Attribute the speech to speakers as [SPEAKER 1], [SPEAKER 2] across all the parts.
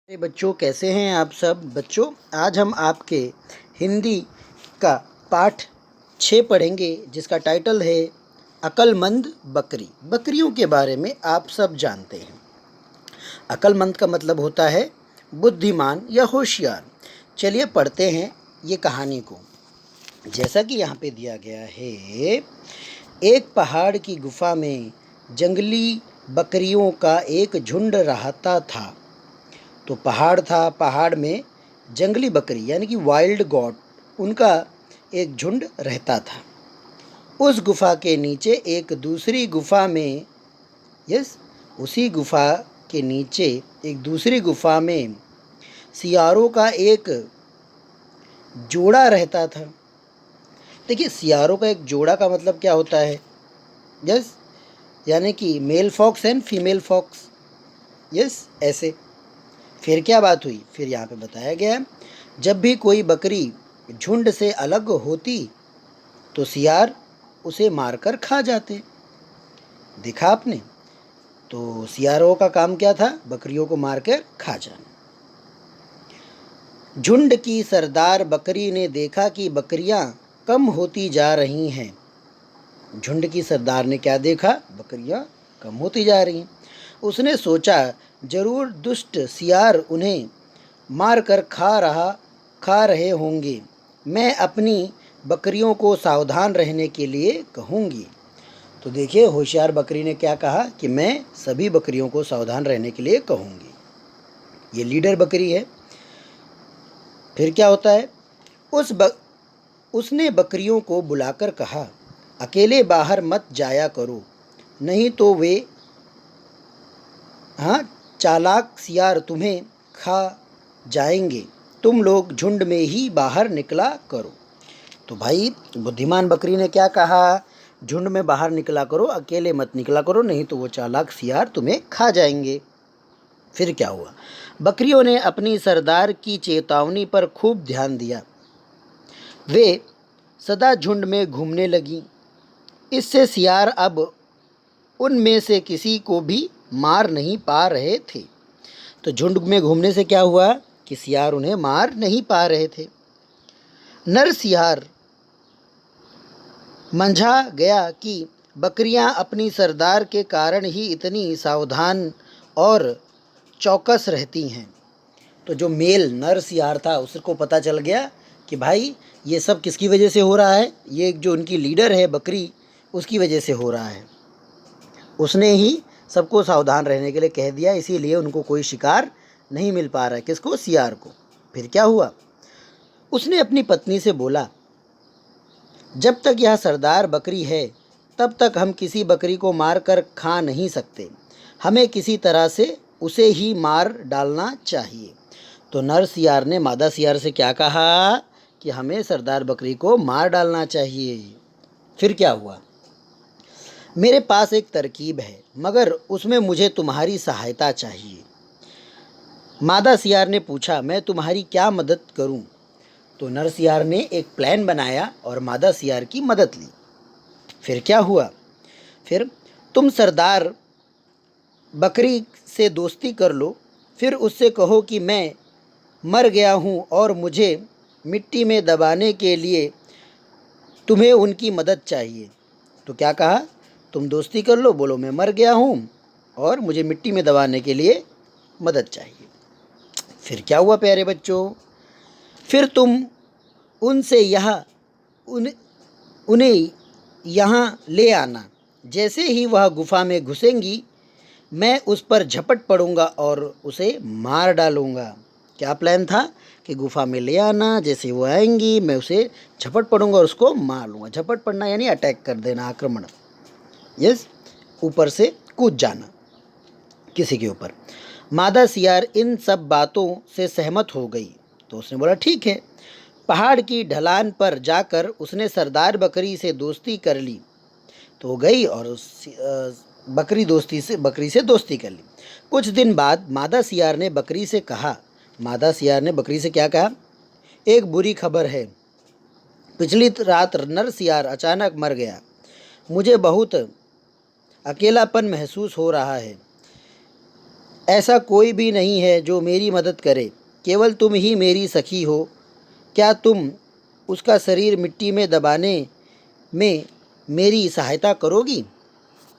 [SPEAKER 1] अरे बच्चों, कैसे हैं आप सब बच्चों। आज हम आपके हिंदी का पाठ 6 पढ़ेंगे, जिसका टाइटल है अक्लमंद बकरी। बकरियों के बारे में आप सब जानते हैं। अक्लमंद का मतलब होता है बुद्धिमान या होशियार। चलिए पढ़ते हैं ये कहानी को। जैसा कि यहाँ पे दिया गया है, एक पहाड़ की गुफा में जंगली बकरियों का एक झुंड रहता था। तो पहाड़ था, पहाड़ में जंगली बकरी यानी कि वाइल्ड गॉट, उनका एक झुंड रहता था। उस गुफा के नीचे एक दूसरी गुफा में उसी गुफा के नीचे एक दूसरी गुफा में सियारों का एक जोड़ा रहता था। देखिए, सियारों का एक जोड़ा का मतलब क्या होता है? यानी कि male fox and female fox. ऐसे। फिर क्या बात हुई? फिर यहाँ पे बताया गया, जब भी कोई बकरी झुंड से अलग होती तो सियार उसे मारकर खा जाते। देखा आपने? तो सियारों का काम क्या था? बकरियों को मारकर खा जाना। झुंड की सरदार बकरी ने देखा कि बकरियां कम होती जा रही हैं। झुंड की सरदार ने क्या देखा? बकरियां कम होती जा रही हैं। उसने सोचा, जरूर दुष्ट सियार उन्हें मार कर खा रहे होंगे। मैं अपनी बकरियों को सावधान रहने के लिए कहूँगी। तो देखिए, होशियार बकरी ने क्या कहा कि मैं सभी बकरियों को सावधान रहने के लिए कहूँगी। ये लीडर बकरी है। फिर क्या होता है? उसने बकरियों को बुलाकर कहा, अकेले बाहर मत जाया करो, नहीं तो वे चालाक सियार तुम्हें खा जाएंगे। तुम लोग झुंड में ही बाहर निकला करो। तो भाई, बुद्धिमान बकरी ने क्या कहा? झुंड में बाहर निकला करो, अकेले मत निकला करो, नहीं तो वो चालाक सियार तुम्हें खा जाएंगे। फिर क्या हुआ? बकरियों ने अपनी सरदार की चेतावनी पर खूब ध्यान दिया। वे सदा झुंड में घूमने लगी। इससे सियार अब उनमें से किसी को भी मार नहीं पा रहे थे। तो झुंड में घूमने से क्या हुआ कि सियार उन्हें मार नहीं पा रहे थे। नर सियार मंझा गया कि बकरियां अपनी सरदार के कारण ही इतनी सावधान और चौकस रहती हैं। तो जो मेल नर सियार था, उसको पता चल गया कि भाई ये सब किसकी वजह से हो रहा है? ये जो उनकी लीडर है बकरी, उसकी वजह से हो रहा है। उसने ही सबको सावधान रहने के लिए कह दिया, इसीलिए उनको कोई शिकार नहीं मिल पा रहा है। किसको? सियार को। फिर क्या हुआ? उसने अपनी पत्नी से बोला, जब तक यह सरदार बकरी है तब तक हम किसी बकरी को मार कर खा नहीं सकते। हमें किसी तरह से उसे ही मार डालना चाहिए। तो नर सियार ने मादा सियार से क्या कहा कि हमें सरदार बकरी को मार डालना चाहिए। फिर क्या हुआ? मेरे पास एक तरकीब है, मगर उसमें मुझे तुम्हारी सहायता चाहिए। मादा सियार ने पूछा, मैं तुम्हारी क्या मदद करूं? तो नर सियार ने एक प्लान बनाया और मादा सियार की मदद ली। फिर क्या हुआ? फिर तुम सरदार बकरी से दोस्ती कर लो, फिर उससे कहो कि मैं मर गया हूँ और मुझे मिट्टी में दबाने के लिए तुम्हें उनकी मदद चाहिए। तो क्या कहा? तुम दोस्ती कर लो, बोलो मैं मर गया हूँ और मुझे मिट्टी में दबाने के लिए मदद चाहिए। फिर क्या हुआ प्यारे बच्चों? फिर तुम उनसे उन्हें यहाँ ले आना। जैसे ही वह गुफा में घुसेंगी, मैं उस पर झपट पड़ूंगा और उसे मार डालूंगा। क्या प्लान था? कि गुफा में ले आना, जैसे वो आएंगी मैं उसे झपट पड़ूंगा और उसको मार लूँगा। झपट पड़ना यानी अटैक कर देना, आक्रमण। ऊपर से कूद जाना किसी के ऊपर। मादा सियार इन सब बातों से सहमत हो गई। तो उसने बोला, ठीक है। पहाड़ की ढलान पर जाकर उसने सरदार बकरी से दोस्ती कर ली। तो वो गई और बकरी से दोस्ती कर ली। कुछ दिन बाद मादा सियार ने बकरी से कहा, मादा सियार ने बकरी से क्या कहा? एक बुरी खबर है। पिछली रात नर सियार अचानक मर गया। मुझे बहुत अकेलापन महसूस हो रहा है। ऐसा कोई भी नहीं है जो मेरी मदद करे, केवल तुम ही मेरी सखी हो। क्या तुम उसका शरीर मिट्टी में दबाने में मेरी सहायता करोगी?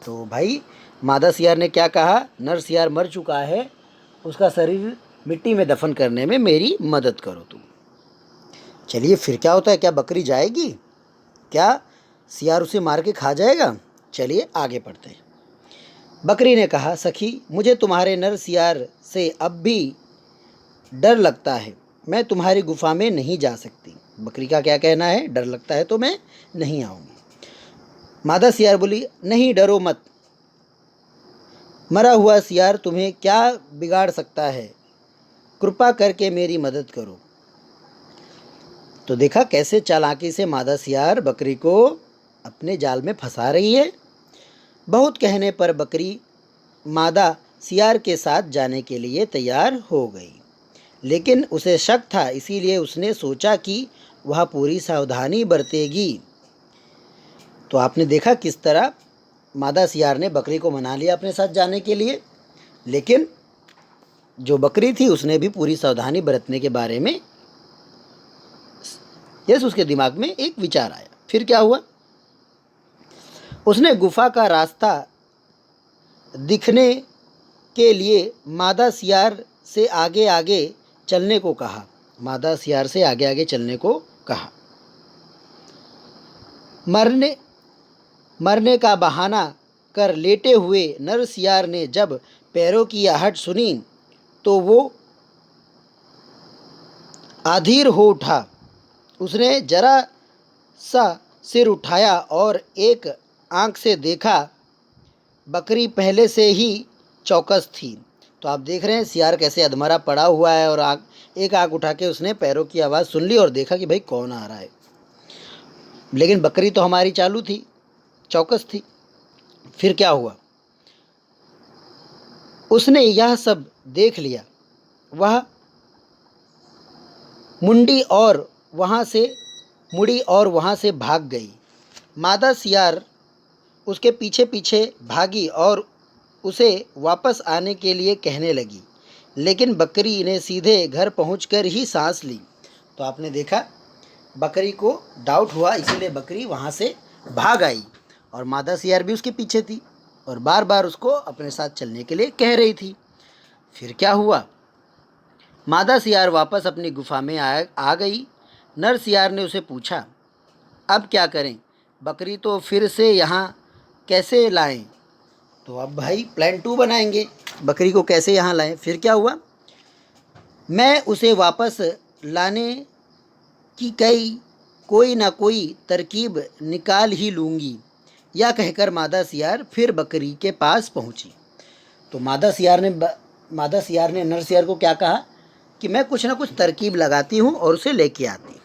[SPEAKER 1] तो भाई मादा सियार ने क्या कहा, नर सियार मर चुका है, उसका शरीर मिट्टी में दफन करने में मेरी मदद करो तुम। चलिए फिर क्या होता है, क्या बकरी जाएगी? क्या सियार उसे मार के खा जाएगा? चलिए आगे पढ़ते हैं। बकरी ने कहा, सखी मुझे तुम्हारे नर सियार से अब भी डर लगता है, मैं तुम्हारी गुफा में नहीं जा सकती। बकरी का क्या कहना है, डर लगता है तो मैं नहीं आऊँगी। मादा सियार बोली, नहीं डरो मत, मरा हुआ सियार तुम्हें क्या बिगाड़ सकता है, कृपा करके मेरी मदद करो। तो देखा कैसे चालाकी से मादा सियार बकरी को अपने जाल में फंसा रही है। बहुत कहने पर बकरी मादा सियार के साथ जाने के लिए तैयार हो गई, लेकिन उसे शक था, इसीलिए उसने सोचा कि वह पूरी सावधानी बरतेगी। तो आपने देखा किस तरह मादा सियार ने बकरी को मना लिया अपने साथ जाने के लिए, लेकिन जो बकरी थी उसने भी पूरी सावधानी बरतने के बारे में उसके दिमाग में एक विचार आया। फिर क्या हुआ, उसने गुफा का रास्ता दिखने के लिए मादा सियार से आगे आगे चलने को कहा। मादा सियार से आगे आगे चलने को कहा। मरने का बहाना कर लेटे हुए नर सियार ने जब पैरों की आहट सुनी तो वो अधीर हो उठा। उसने जरा सा सिर उठाया और एक आंख से देखा, बकरी पहले से ही चौकस थी। तो आप देख रहे हैं सियार कैसे अधमरा पड़ा हुआ है और एक आंख उठा के उसने पैरों की आवाज़ सुन ली और देखा कि भाई कौन आ रहा है, लेकिन बकरी तो हमारी चालू थी, चौकस थी। फिर क्या हुआ, उसने यह सब देख लिया, वह मुड़ी और वहाँ से भाग गई। मादा सियार उसके पीछे पीछे भागी और उसे वापस आने के लिए कहने लगी, लेकिन बकरी ने सीधे घर पहुंचकर ही सांस ली। तो आपने देखा बकरी को डाउट हुआ, इसीलिए बकरी वहाँ से भाग आई और मादा सियार भी उसके पीछे थी और बार बार उसको अपने साथ चलने के लिए कह रही थी। फिर क्या हुआ, मादा सियार वापस अपनी गुफा में आ गई। नर सियार ने उसे पूछा, अब क्या करें, बकरी तो फिर से यहाँ कैसे लाएं? तो अब भाई प्लान 2 बनाएंगे, बकरी को कैसे यहाँ लाएं। फिर क्या हुआ, मैं उसे वापस लाने की कोई ना कोई तरकीब निकाल ही लूँगी। यह कहकर मादा सियार फिर बकरी के पास पहुँची। तो मादा सियार ने नर सियार को क्या कहा कि मैं कुछ ना कुछ तरकीब लगाती हूँ और उसे लेके आती हूँ,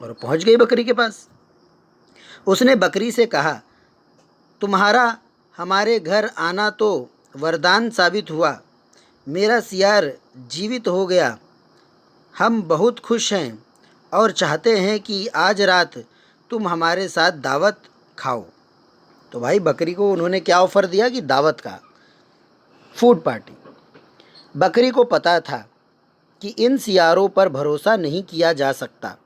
[SPEAKER 1] और पहुँच गई बकरी के पास। उसने बकरी से कहा, तुम्हारा हमारे घर आना तो वरदान साबित हुआ, मेरा सियार जीवित हो गया। हम बहुत खुश हैं और चाहते हैं कि आज रात तुम हमारे साथ दावत खाओ। तो भाई बकरी को उन्होंने क्या ऑफ़र दिया कि दावत का, फूड पार्टी। बकरी को पता था कि इन सियारों पर भरोसा नहीं किया जा सकता।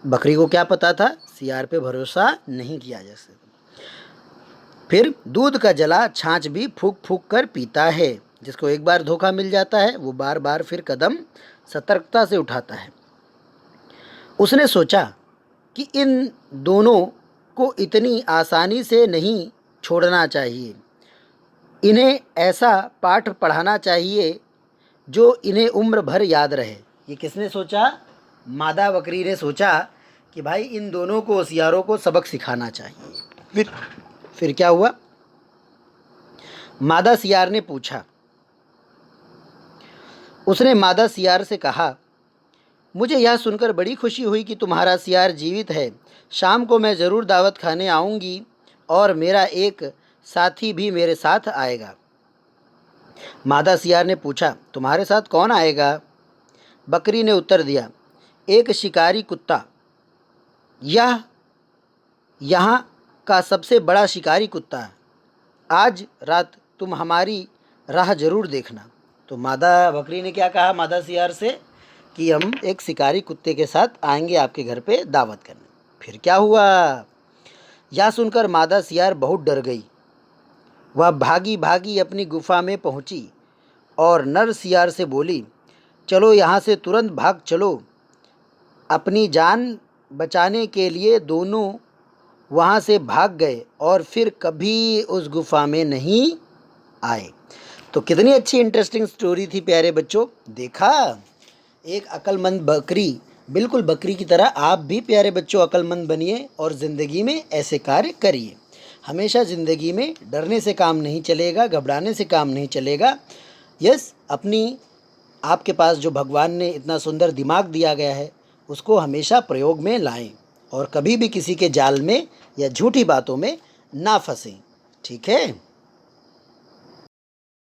[SPEAKER 1] बकरी को क्या पता था, सियार पे भरोसा नहीं किया जा सकता। फिर दूध का जला छाछ भी फूक फूक कर पीता है, जिसको एक बार धोखा मिल जाता है वो बार बार फिर कदम सतर्कता से उठाता है। उसने सोचा कि इन दोनों को इतनी आसानी से नहीं छोड़ना चाहिए, इन्हें ऐसा पाठ पढ़ाना चाहिए जो इन्हें उम्र भर याद रहे। ये किसने सोचा, मादा बकरी ने सोचा कि भाई इन दोनों को सियारों को सबक सिखाना चाहिए। फिर क्या हुआ, मादा सियार ने पूछा, उसने मादा सियार से कहा, मुझे यह सुनकर बड़ी खुशी हुई कि तुम्हारा सियार जीवित है। शाम को मैं ज़रूर दावत खाने आऊँगी और मेरा एक साथी भी मेरे साथ आएगा। मादा सियार ने पूछा, तुम्हारे साथ कौन आएगा? बकरी ने उत्तर दिया, एक शिकारी कुत्ता, यह यहाँ का सबसे बड़ा शिकारी कुत्ता है। आज रात तुम हमारी राह जरूर देखना। तो मादा बकरी ने क्या कहा मादा सियार से कि हम एक शिकारी कुत्ते के साथ आएंगे आपके घर पे दावत करने। फिर क्या हुआ, यह सुनकर मादा सियार बहुत डर गई। वह भागी भागी अपनी गुफा में पहुंची और नर सियार से बोली, चलो यहाँ से तुरंत भाग चलो। अपनी जान बचाने के लिए दोनों वहाँ से भाग गए और फिर कभी उस गुफा में नहीं आए। तो कितनी अच्छी इंटरेस्टिंग स्टोरी थी प्यारे बच्चों। देखा, एक अक्लमंद बकरी, बिल्कुल बकरी की तरह आप भी प्यारे बच्चों अक्लमंद बनिए और ज़िंदगी में ऐसे कार्य करिए। हमेशा ज़िंदगी में डरने से काम नहीं चलेगा, घबराने से काम नहीं चलेगा। यस, अपनी आपके पास जो भगवान ने इतना सुंदर दिमाग दिया गया है उसको हमेशा प्रयोग में लाएं और कभी भी किसी के जाल में या झूठी बातों में ना फंसें। ठीक है।